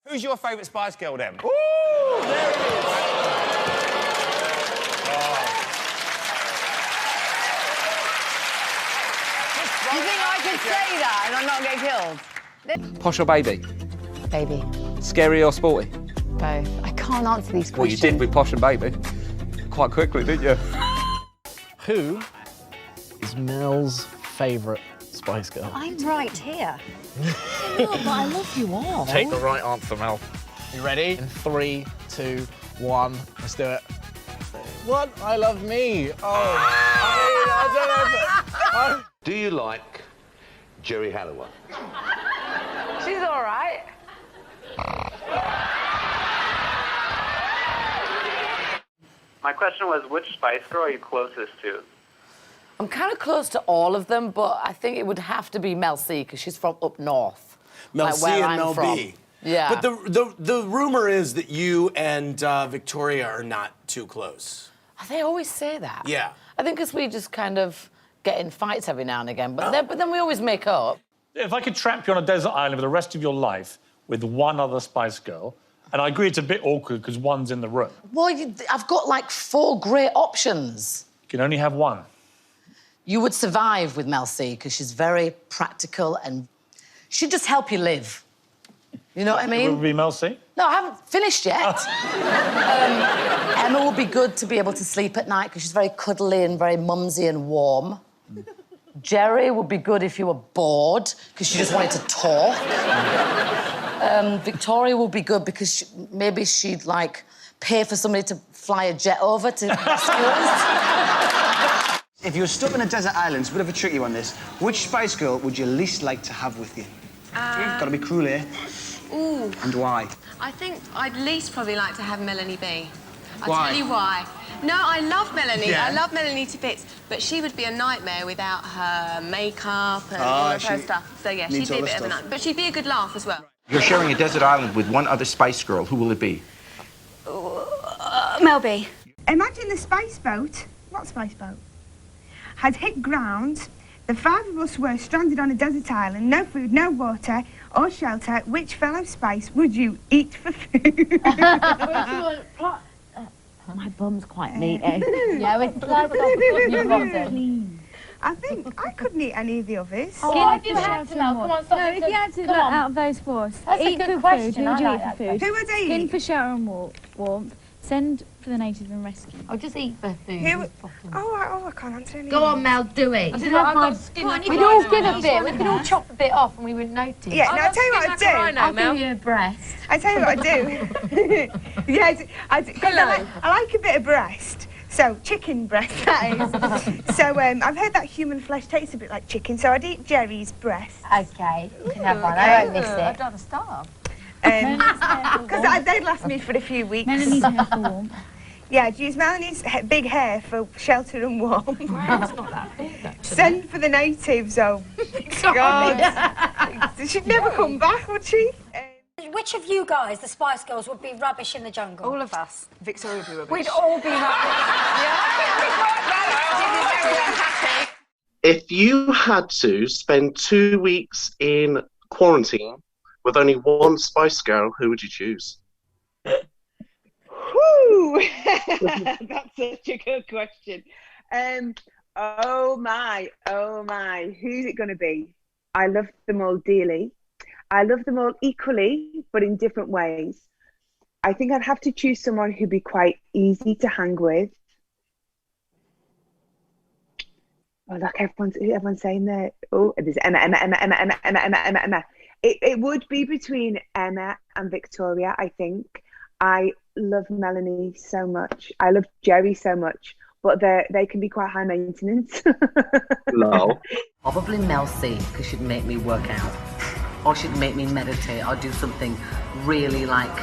Who's your favourite Spice Girl, then? Ooh, there it is. You think I could say that and I'm not get killed? Posh or baby? Baby. Scary or sporty? Both. I can't answer these questions. Well, you did with Posh and baby. Quite quickly, didn't you? Who is Mel's favourite Spice Girl? I'm right here. No, but I love you all. Take the right answer, Mel. You ready? In 3, 2, 1, let's do it. What? I love me. Oh, I don't know. Do you like Geri Halliwell? She's all right. My question was, which Spice Girl are you closest to? I'm kind of close to all of them, but I think it would have to be Mel C, because she's from up north. Mel like C where and I'm Mel from. B. Yeah. But the rumor is that you and Victoria are not too close. They always say that. Yeah. I think because we just kind of get in fights every now and again, but then we always make up. If I could trap you on a desert island for the rest of your life with one other Spice Girl, and I agree it's a bit awkward because one's in the room. Well, I've got like 4 great options. You can only have one. You would survive with Mel C because she's very practical and she'd just help you live. You know what I mean? It would be Mel C? No, I haven't finished yet. Emma would be good to be able to sleep at night because she's very cuddly and very mumsy and warm. Geri would be good if you were bored because she just wanted to talk. Victoria would be good because maybe she'd, like, pay for somebody to fly a jet over to rescue us. If you were stuck on a desert island, it's a bit of a tricky one, this. Which Spice Girl would you least like to have with you? Gotta be cruel here. Ooh. And why? I think I'd least probably like to have Melanie B. I'll Why? tell you why. No, I love Melanie. Yeah. I love Melanie to bits, but she would be a nightmare without her makeup and all of her stuff. So, yeah, she'd be a bit of a nightmare. But she'd be a good laugh as well. You're sharing a desert island with one other Spice Girl. Who will it be? Mel B. Imagine the spice boat. What spice boat? Had hit ground. The 5 of us were stranded on a desert island, no food, no water or shelter. Which fellow Spice would you eat for food? My bum's quite neat, eh? Yeah, clean. I think I couldn't eat any of the others. Oh, if you had to, Mel, come on, stop. No, if you had to, out of those 4, That's a good question. Who would you eat I for food? Who would I eat? Skin for shelter and warmth. Send for the natives and rescue. I'll just eat for food. I can't answer any. Go on, Mel, do it. We'd all give a bit. We could all chop a bit off and we would notice. Yeah, now I'll tell you what I'd do. I'll give you a breast. I'll tell you what I'd do. Yeah, I like a bit of breast. So, chicken breast, that is. So, I've heard that human flesh tastes a bit like chicken, so I'd eat Geri's breast. OK, you can have one. I won't miss it. I'd rather starve. Because they'd last me for a few weeks. Melanie's hair for warmth. Yeah, I'd use Melanie's big hair for shelter and warmth. It's not that big, actually. Send for the natives, oh. God. She'd never come back, would she? Which of you guys, the Spice Girls, would be rubbish in the jungle? All of us. Victoria would be rubbish. We'd all be rubbish. If you had to spend 2 weeks in quarantine with only one Spice Girl, who would you choose? Whew! That's such a good question. Oh my, who's it going to be? I love them all dearly. I love them all equally, but in different ways. I think I'd have to choose someone who'd be quite easy to hang with. Oh, look, everyone's saying that. Oh, there's Emma. It would be between Emma and Victoria, I think. I love Melanie so much. I love Geri so much, but they can be quite high maintenance. No. Probably Mel C, because she'd make me work out. Or she'd make me meditate or do something really, like,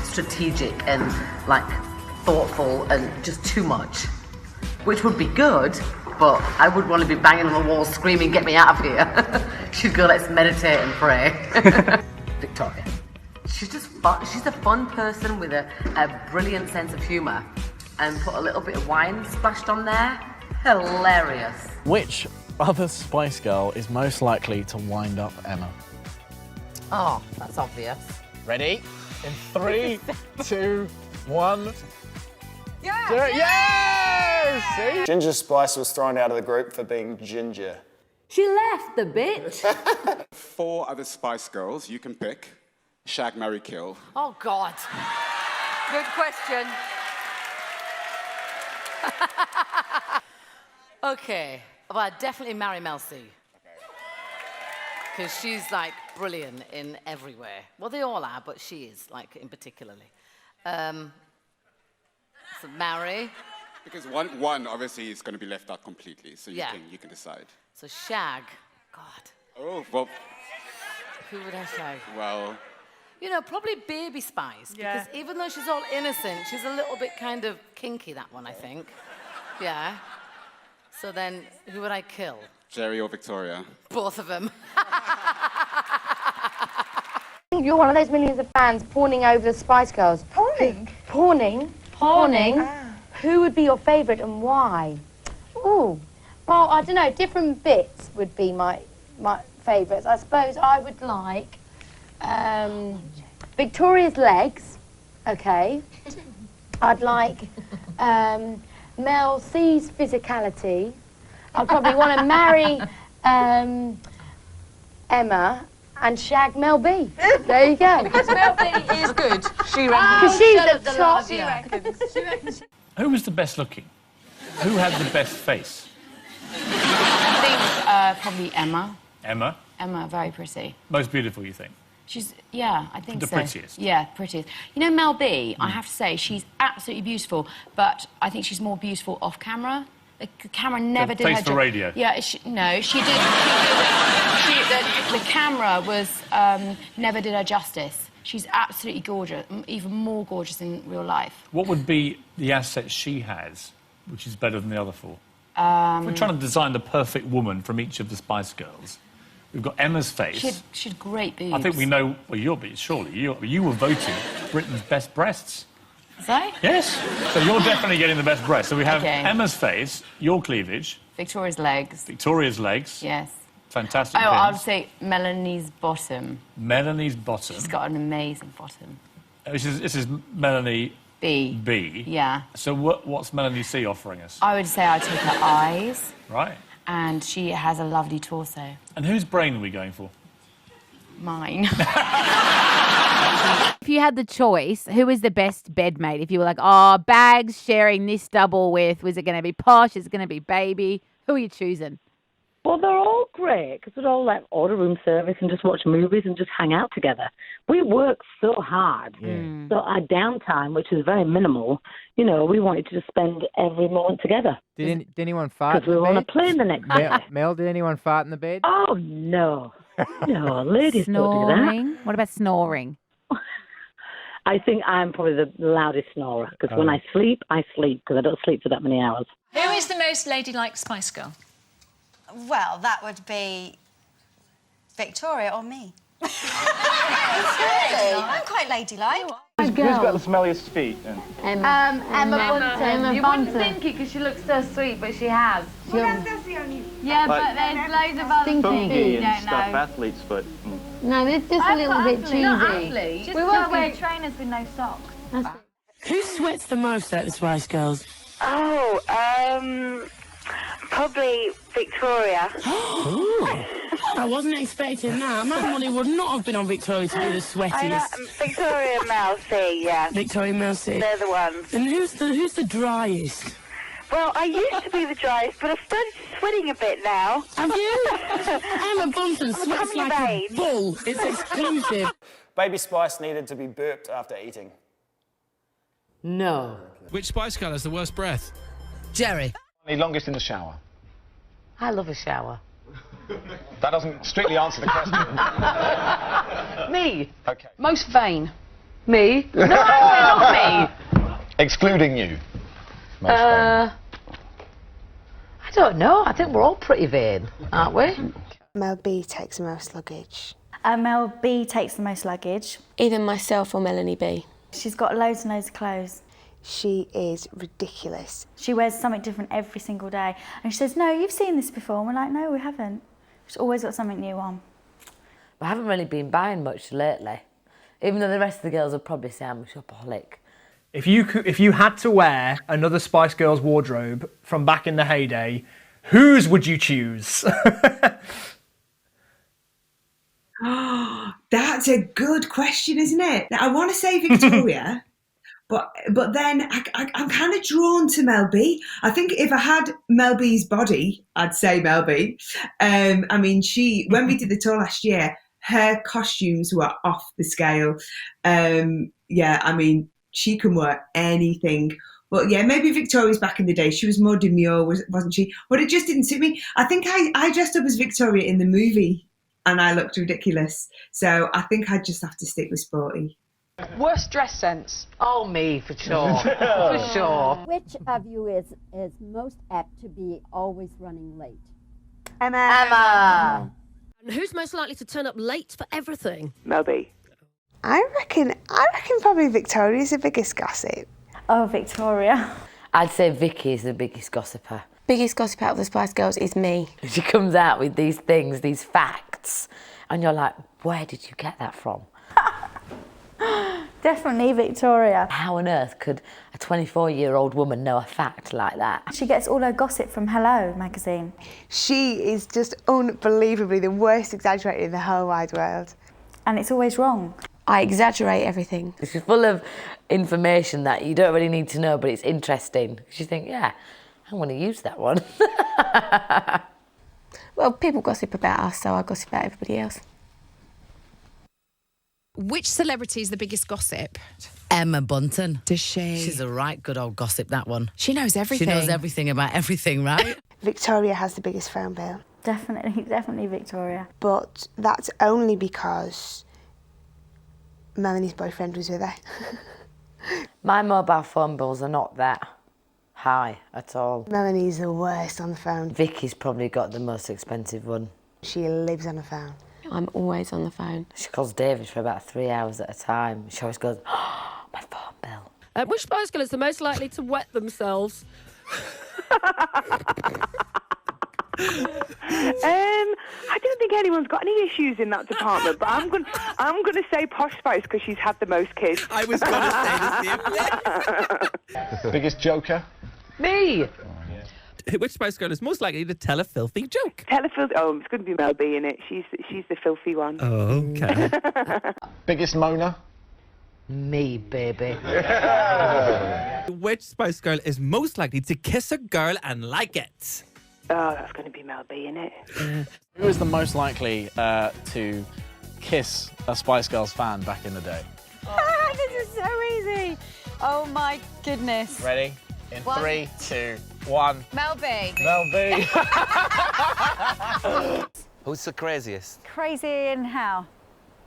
strategic and, like, thoughtful and just too much. Which would be good, but I would want to be banging on the wall screaming, get me out of here. She'd go, let's meditate and pray. Victoria. She's just fun. She's a fun person with a brilliant sense of humour. And put a little bit of wine splashed on there. Hilarious. Which other Spice Girl is most likely to wind up Emma? Oh, that's obvious. Ready? In 3, 2, 1. Yeah! Do it. Yes! See? Ginger Spice was thrown out of the group for being ginger. She left the bitch. 4 other Spice Girls you can pick. Shag, marry, kill. Oh, God. Good question. Okay, well, I'd definitely marry Mel C. Because she's, like, brilliant in everywhere. Well, they all are, but she is, like, in particularly. So marry. Because one obviously is going to be left out completely, so you can decide. So shag. God. Oh, well. Who would I shag? Well. You know, probably Baby Spice. Yeah. Because even though she's all innocent, she's a little bit kind of kinky, that one, I think. Yeah. So then, who would I kill? Geri or Victoria? Both of them. You're one of those millions of fans pawning over the Spice Girls. Pawning? Pawning? Who would be your favourite and why? Ooh, well, I don't know. Different bits would be my favourites. I suppose I would like Victoria's legs. Okay. I'd like Mel C's physicality. I'd probably want to marry Emma and shag Mel B. There you go. Because Mel B is good. She reckons. Because she's at the top. She reckons. Who was the best looking? Who had the best face? I think probably Emma. Emma? Emma, very pretty. Most beautiful, you think? She's, yeah, I think the so. Prettiest? Yeah, prettiest. You know, Mel B, I have to say, she's absolutely beautiful, but I think she's more beautiful off camera. The camera never did her face for radio? Yeah, no, she did. The camera was, never did her justice. She's absolutely gorgeous, even more gorgeous in real life. What would be the asset she has, which is better than the other 4? If we're trying to design the perfect woman from each of the Spice Girls. We've got Emma's face. She had great boobs. I think we know. Well, you were voted Britain's best breasts. Was I? Yes. So you're definitely getting the best breasts. So we have Okay. Emma's face, your cleavage. Victoria's legs. Victoria's legs. Yes. Fantastic. Oh, I would pins. say Melanie's bottom. Melanie's bottom. She's got an amazing bottom. This is Melanie B. B. Yeah. So what's Melanie C offering us? I would say I'd take her eyes. Right. And she has a lovely torso. And whose brain are we going for? Mine. If you had the choice, who is the best bedmate? If you were like, oh, Bags sharing this double with, was it going to be Posh? Is it going to be Baby? Who are you choosing? Well, they're all great because we'd all like order room service and just watch movies and just hang out together. We work so hard. So our downtime, which is very minimal, you know, we wanted to just spend every moment together. Did anyone fart? Because we were on a plane the next day. Mel, did anyone fart in the bed? Oh, no. No, ladies don't do that. What about snoring? I think I'm probably the loudest snorer because when I sleep because I don't sleep for that many hours. Who is the most ladylike Spice Girl? Well, that would be Victoria or me. Really? I'm quite ladylike. Who's got the smelliest feet? Emma Bunton. You wouldn't think it because she looks so sweet, but she has. Well, that's the only... Yeah, Like- but there's loads of other Funky things you and don't stuff, know. athlete's foot. No, they're just a little bit cheesy. Athletes. We won't wear trainers with no socks. Who sweats the most at the Spice Girls? Oh, probably Victoria. I wasn't expecting that. My money would not have been on Victoria to be the sweatiest. Victoria and Mel C, yeah. Victoria and Mel C. They're the ones. And who's the driest? Well, I used to be the driest, but I've started sweating a bit now. Have you? Emma Bunton sweats like a bull. It's exclusive. Baby Spice needed to be burped after eating. No. Which Spice Girl has the worst breath? Geri. The longest in the shower. I love a shower. That doesn't strictly answer the question. Me. Okay. Most vain. Me. No, not me. Excluding you. Most I don't know. I think we're all pretty vain, aren't we? Mel B takes the most luggage. Mel B takes the most luggage. Either myself or Melanie B. She's got loads and loads of clothes. She is ridiculous. She wears something different every single day. And she says, no, you've seen this before. And we're like, no, we haven't. She's always got something new on. I haven't really been buying much lately. Even though the rest of the girls would probably say I'm a shopaholic. If you had to wear another Spice Girls wardrobe from back in the heyday, whose would you choose? That's a good question, isn't it? I want to say Victoria, but then I'm kind of drawn to Mel B. I think if I had Mel B's body, I'd say Mel B. I mean, when we did the tour last year, her costumes were off the scale. Yeah, I mean, she can wear anything. But yeah, maybe Victoria's back in the day. She was more demure, wasn't she? But it just didn't suit me. I think I dressed up as Victoria in the movie and I looked ridiculous. So I think I'd just have to stick with sporty. Worst dress sense? Oh, me, for sure. For sure. Which of you is most apt to be always running late? Emma. And who's most likely to turn up late for everything? Mel B. I reckon probably Victoria's the biggest gossip. Oh, Victoria. I'd say Vicky is the biggest gossiper. Biggest gossip out of the Spice Girls is me. She comes out with these things, these facts, and you're like, where did you get that from? Definitely Victoria. How on earth could a 24-year-old woman know a fact like that? She gets all her gossip from Hello magazine. She is just unbelievably the worst exaggerator in the whole wide world. And it's always wrong. I exaggerate everything. She's full of information that you don't really need to know, but it's interesting. You think, yeah, I'm going to use that one. Well, people gossip about us, so I gossip about everybody else. Which celebrity is the biggest gossip? Emma Bunton. Does she? She's a right good old gossip, that one. She knows everything. She knows everything about everything, right? Victoria has the biggest phone bill. Definitely Victoria. But that's only because Melanie's boyfriend was with her. My mobile phone bills are not that high at all. Melanie's the worst on the phone. Vicky's probably got the most expensive one. She lives on the phone. I'm always on the phone. She calls David for about 3 hours at a time. She always goes, oh, my phone bill. Which Spice Girl is the most likely to wet themselves? I don't think anyone's got any issues in that department, but I'm gonna say Posh Spice because she's had the most kids. I was gonna say the same. Biggest joker? Me. Which Spice Girl is most likely to tell a filthy joke? Oh, it's going to be Mel B in it. She's the filthy one. Oh, okay. Biggest moaner? Me, baby. Which Spice Girl is most likely to kiss a girl and like it? Oh, that's going to be Mel B in it. Who is the most likely to kiss a Spice Girls fan back in the day? This is so easy. Oh my goodness. Ready? In 3, 2, 1. Mel B. Mel B. Who's the craziest? Crazy in how?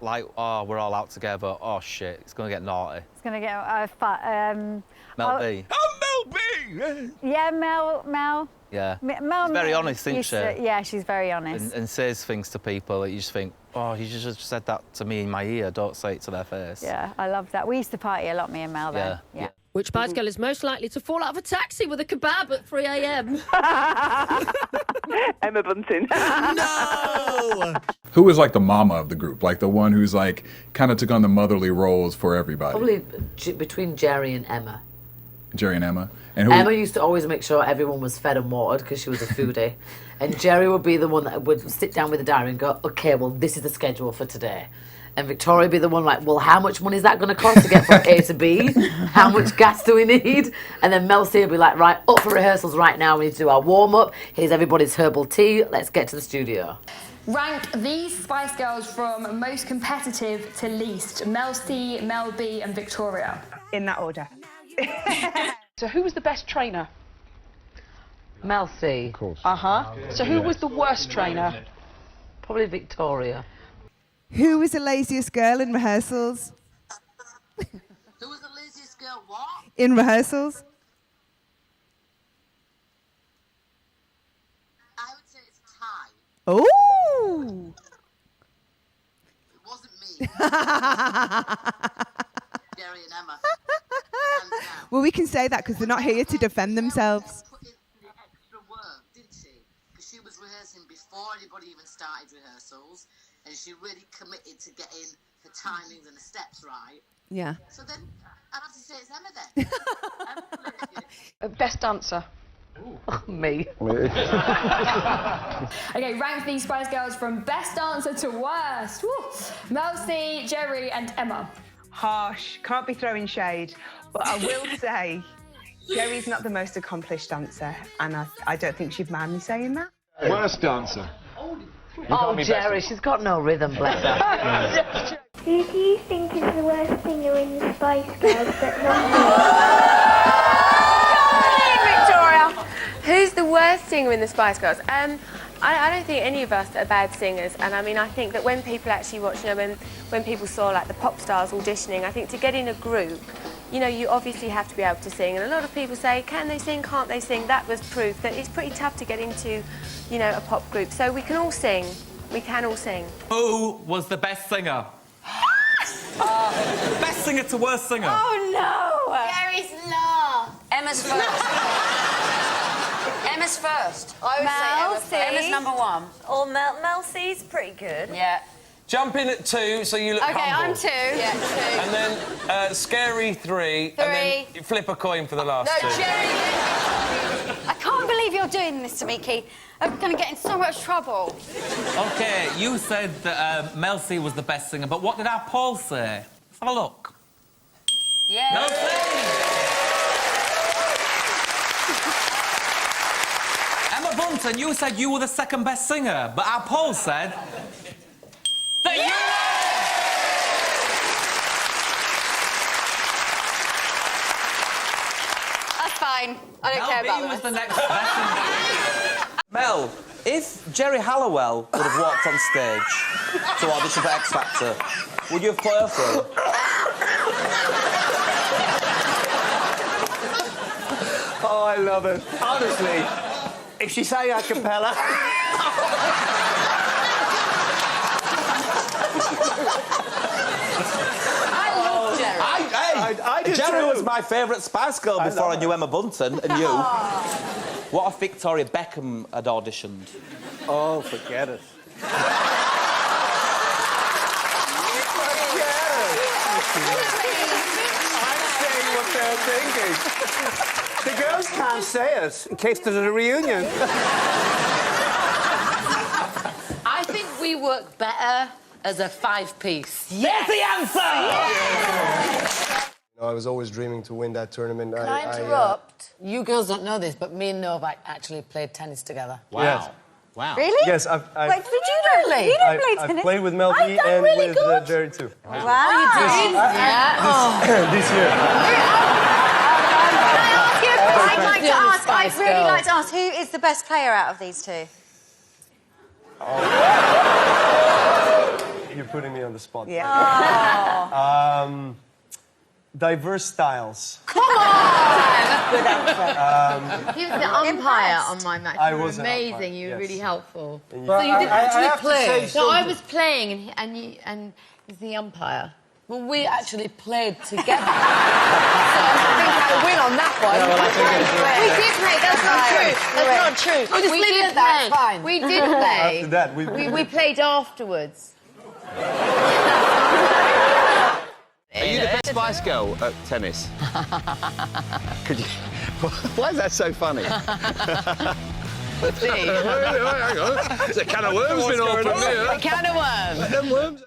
Like, oh, we're all out together. Oh, shit, it's going to get naughty. It's going to get Mel B. Oh, Mel B! Yeah, Mel. Yeah. Mel. She's very honest, isn't she? Yeah, she's very honest. And says things to people that you just think, oh, you just said that to me in my ear. Don't say it to their face. Yeah, I love that. We used to party a lot, me and Mel, then. Yeah. Which Spice Girl is most likely to fall out of a taxi with a kebab at 3 a.m? Emma Bunton. No! Who was like the mama of the group? Like the one who's like kind of took on the motherly roles for everybody? Probably between Geri and Emma. Geri and Emma. And who Emma used to always make sure everyone was fed and watered because she was a foodie. And Geri would be the one that would sit down with the diary and go, okay, well, this is the schedule for today. And Victoria would be the one like, well, how much money is that going to cost to get from A to B? How much gas do we need? And then Mel C would be like, right, up for rehearsals right now. We need to do our warm-up. Here's everybody's herbal tea. Let's get to the studio. Rank these Spice Girls from most competitive to least. Mel C, Mel B and Victoria. In that order. So who was the best trainer? Mel C. Of course. So who was the worst trainer? Probably Victoria. Who was the laziest girl in rehearsals? Who was the laziest girl what? In rehearsals? I would say it's a tie. Oh! It wasn't me. Geri and Emma. Well, we can say that because they're not here to defend themselves. Put in the extra work, didn't she? Because she was rehearsing before anybody even started rehearsals. And she really committed to getting the timings and the steps right. Yeah. So then I'd have to say it's Emma then. Best dancer. Me. Okay, rank these Spice Girls from best dancer to worst. Woo. Mel C, Geri, and Emma. Harsh. Can't be throwing shade. But I will say, Geri's not the most accomplished dancer, and I don't think she'd mind me saying that. Worst dancer. Oh, Geri, she's got no rhythm, bless her. Who do you think is the worst singer in the Spice Girls but not Victoria! Who's the worst singer in the Spice Girls? I don't think any of us are bad singers, and I mean, I think that when people actually watch, you know, when people saw like the pop stars auditioning, I think to get in a group, you know, you obviously have to be able to sing, and a lot of people say, can they sing, can't they sing? That was proof that it's pretty tough to get into, you know, a pop group. So we can all sing. We can all sing. Who was the best singer? Best singer to worst singer. Oh no! Geri's last. Emma's first. Emma's first. I would say Emma's number one. Or Mel C's pretty good. Yeah. Jump in at 2, so you look humble. Okay, I'm 2. Yeah, 2. And then Scary 3. And then you flip a coin for the last 2. Geri! I can't believe you're doing this to me, Keith. I'm going to get in so much trouble. OK, you said that Mel C was the best singer, but what did our poll say? Let's have a look. Yeah. Mel C! Emma Bunton, you said you were the second best singer, but our poll said that you were! That's fine. I don't care about Mel B was this. the next best singer. Mel, if Geri Halliwell would have walked on stage to audition for X Factor, would you have put her through? Oh, I love it. Honestly, if she sang a cappella... I love Geri. I do Geri was my favourite Spice Girl before I knew Emma Bunton and you. What if Victoria Beckham had auditioned? Oh, forget it. I'm saying what they're thinking. The girls can't say it in case there's a reunion. I think we work better as a 5-piece. There's the answer! I was always dreaming to win that tournament. Can I interrupt? You girls don't know this, but me and Novak actually played tennis together. Wow. Yes. Wow. Really? Yes, I've Wait, did you really? You don't play tennis? I've played with Mel B and really with Geri too. Wow. Oh, you did? This year. I'd really like to ask, who is the best player out of these two? You're putting me on the spot. Yeah. Oh. Diverse styles. Come on! Good answer. He was the umpire on my match. I You were was an amazing. umpire, You were yes. really helpful. And So you didn't actually have to play. say No, I something. was playing, and he's the umpire. Well, we actually played together. So I think I win on that one. Yeah, well, I think We did play. That's not true. That's not true. We'll just leave it at that, it's fine. We did play. After that, we played afterwards. Are you the best Spice Girl at tennis? Could you... Why is that so funny? See? Hang on. There's a can of worms been opened here. A can of worms. Let them worms